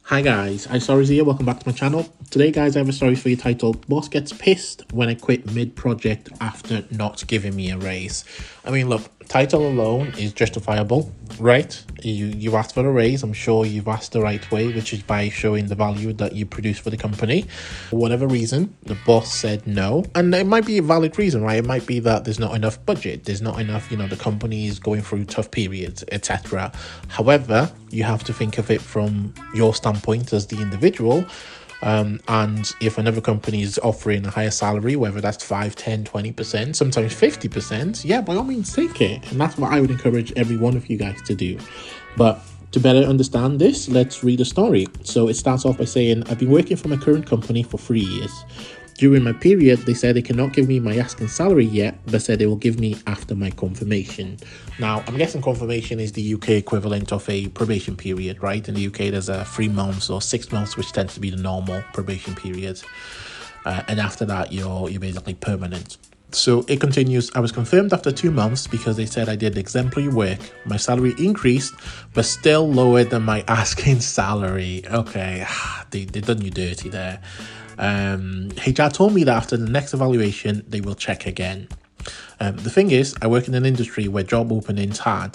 Hi guys, iStories here, welcome back to my channel. Today guys, I have a story for you titled Boss Gets Pissed When I Quit Mid-Project After Not Giving Me a Raise. I mean look, title alone is justifiable, right? You asked for a raise, I'm sure you've asked the right way, which is by showing the value that you produce for the company. For whatever reason, the boss said no, and it might be a valid reason, right? It might be that there's not enough budget, there's not enough, the company is going through tough periods, etc. However, you have to think of it from your standpoint as the individual. And if another company is offering a higher salary, whether that's 5, 10, 20%, sometimes 50%, yeah, by all means take it. And that's what I would encourage every one of you guys to do. But to better understand this, let's read a story. So it starts off by saying, I've been working for my current company for 3 years. During my period, they said they cannot give me my asking salary yet, but said they will give me after my confirmation. Now, I'm guessing confirmation is the UK equivalent of a probation period, right? In the UK, there's 3 months or 6 months, which tends to be the normal probation period. And after that, you're basically permanent. So it continues, I was confirmed after 2 months because they said I did exemplary work. My salary increased, but still lower than my asking salary. Okay, they done you dirty there. HR told me that after the next evaluation, they will check again. The thing is, I work in an industry where job openings are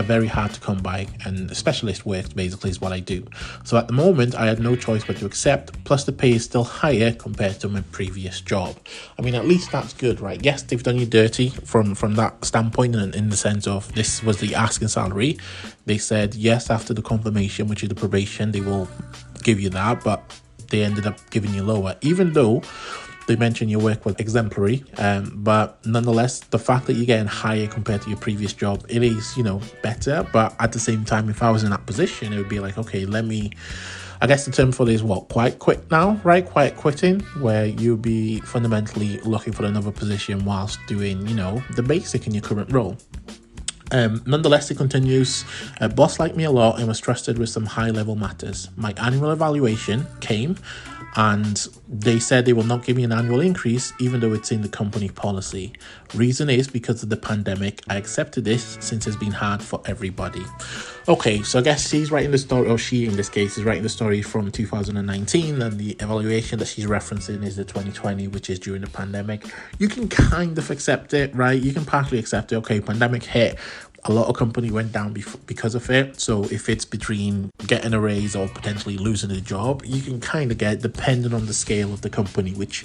very hard to come by, and specialist work basically is what I do. So at the moment, I had no choice but to accept, plus the pay is still higher compared to my previous job. I mean, at least that's good, right? Yes, they've done you dirty from that standpoint, and in the sense of this was the asking salary. They said yes after the confirmation, which is the probation, they will give you that, but they ended up giving you lower, even though they mentioned your work was exemplary, but nonetheless, the fact that you're getting higher compared to your previous job, it is, better. But at the same time, if I was in that position, it would be like, okay, I guess the term for this is what, quiet quit now, right? Quiet quitting, where you'll be fundamentally looking for another position whilst doing, the basic in your current role. Nonetheless, it continues, a boss liked me a lot and was trusted with some high-level matters. My annual evaluation came and they said they will not give me an annual increase even though it's in the company policy. Reason is because of the pandemic. I accepted this since it's been hard for everybody. Okay, so I guess she's writing the story, or she in this case is writing the story from 2019, and the evaluation that she's referencing is the 2020, which is during the pandemic. You can kind of accept it, right? You can partially accept it. Okay, pandemic hit. A lot of company went down because of it. So if it's between getting a raise or potentially losing a job, you can kind of get, depending on the scale of the company, which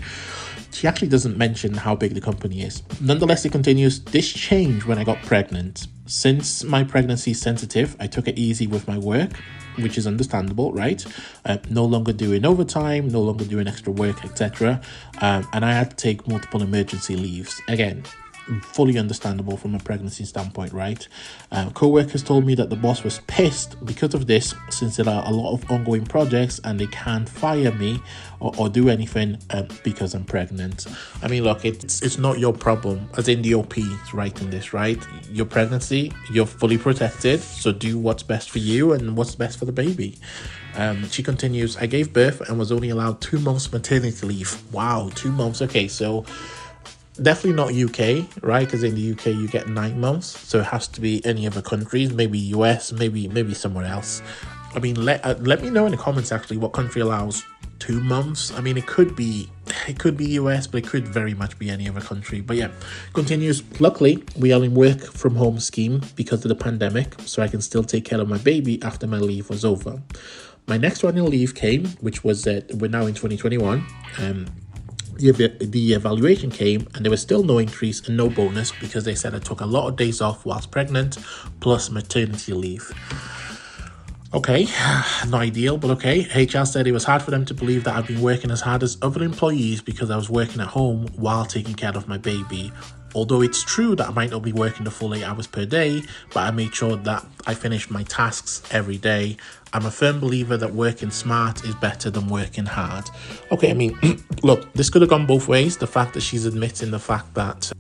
she actually doesn't mention how big the company is. Nonetheless, it continues, this changed when I got pregnant. Since my pregnancy is sensitive, I took it easy with my work, which is understandable, right? No longer doing overtime, no longer doing extra work, etc. And I had to take multiple emergency leaves. Again, fully understandable from a pregnancy standpoint, right? Co-workers told me that the boss was pissed because of this, since there are a lot of ongoing projects and they can't fire me or do anything because I'm pregnant. I mean, look, it's not your problem, as in the OP is writing this, right? Your pregnancy, you're fully protected, so do what's best for you and what's best for the baby. She continues, I gave birth and was only allowed 2 months maternity leave. Wow, 2 months. Okay, so definitely not UK, right? Because in the UK you get 9 months, so it has to be any other countries, maybe US, maybe somewhere else. I mean, let me know in the comments actually what country allows 2 months. I mean, it could be US, but it could very much be any other country. But yeah, continues. Luckily, we are in work from home scheme because of the pandemic, so I can still take care of my baby after my leave was over. My next annual leave came, which was we're now in 2021. The evaluation came and there was still no increase and no bonus because they said I took a lot of days off whilst pregnant plus maternity leave. Okay, not ideal, but okay. HR said it was hard for them to believe that I've been working as hard as other employees because I was working at home while taking care of my baby. Although it's true that I might not be working the full 8 hours per day, but I made sure that I finished my tasks every day. I'm a firm believer that working smart is better than working hard. Okay, I mean, look, this could have gone both ways. The fact that she's admitting the fact that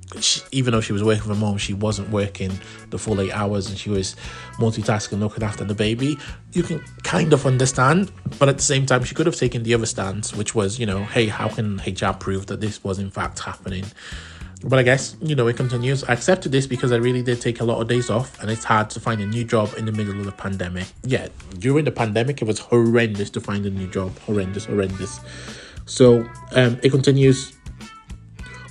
even though she was working from home, she wasn't working the full 8 hours and she was multitasking, looking after the baby. You can kind of understand, but at the same time, she could have taken the other stance, which was, hey, how can HR prove that this was in fact happening? But I guess, it continues. I accepted this because I really did take a lot of days off, and it's hard to find a new job in the middle of the pandemic. Yeah, during the pandemic, it was horrendous to find a new job. Horrendous. So it continues.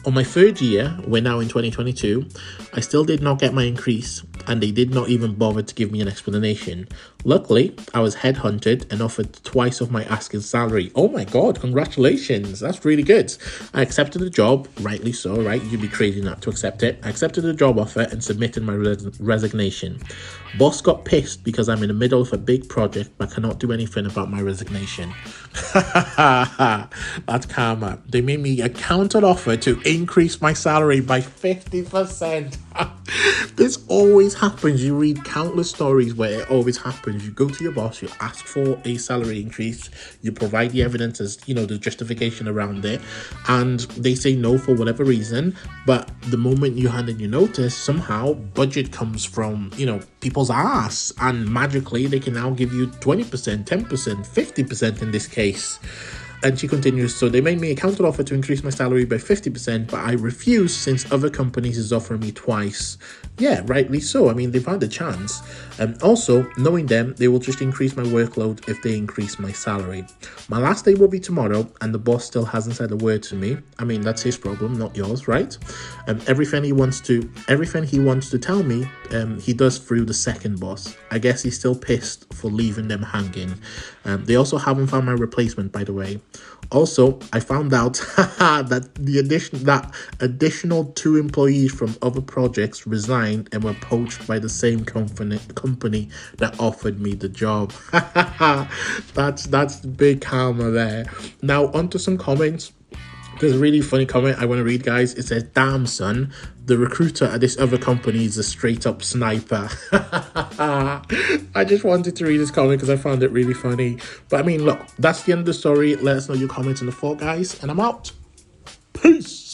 On my third year, we're now in 2022, I still did not get my increase, and they did not even bother to give me an explanation. Luckily, I was headhunted and offered twice of my asking salary. Oh my God, congratulations. That's really good. I accepted the job, rightly so, right? You'd be crazy not to accept it. I accepted the job offer and submitted my resignation. Boss got pissed because I'm in the middle of a big project but cannot do anything about my resignation. That's karma. They made me a counter offer to increase my salary by 50%. This always happens. You read countless stories where it always happens. You go to your boss, you ask for a salary increase, you provide the evidence as, the justification around it, and they say no for whatever reason. But the moment you hand in your notice, somehow budget comes from, people's ass, and magically they can now give you 20%, 10%, 50% in this case. And she continues, so they made me a counter offer to increase my salary by 50%, but I refused since other companies is offering me twice. Yeah, rightly so. I mean, they've had a chance. And also, knowing them, they will just increase my workload if they increase my salary. My last day will be tomorrow, and the boss still hasn't said a word to me. I mean, that's his problem, not yours, right? Everything he wants to tell me, he does through the second boss. I guess he's still pissed for leaving them hanging. They also haven't found my replacement, by the way. Also, I found out that additional 2 employees from other projects resigned and were poached by the same company that offered me the job. That's big karma there. Now, onto some comments. There's a really funny comment I want to read, guys. It says, "Damn, son, the recruiter at this other company is a straight-up sniper." I just wanted to read this comment because I found it really funny. But I mean, look, that's the end of the story. Let us know your comments in the thought, guys, and I'm out. Peace.